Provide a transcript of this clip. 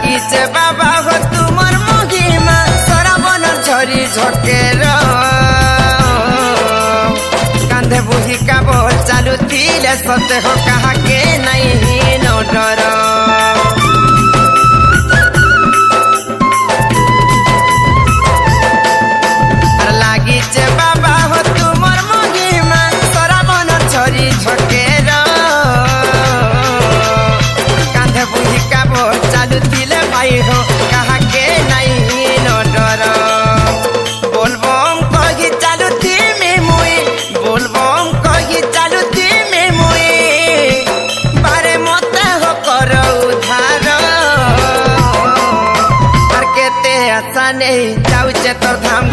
লাগিছে বাবা হো তোমার মহিমা সরাবন ঝরি ঝকের কান্ধে বুহি কাব চালুଥିଲେ সতে হো কাহাকে নাই ন ডর লাগিছে বাবা হো তোমার মহিমা সরাবন ঝরি ঝকের কান্ধে বুহি কাব চালুଥିଲେ ভাই হো কাহাকে নাই ন ডর बोलबम कही चालुथिमि मुई बोलबम कही चालुथिमि मुई बारे मते हो कर उधार आर केते आशा नहीं जाऊचे तो धाम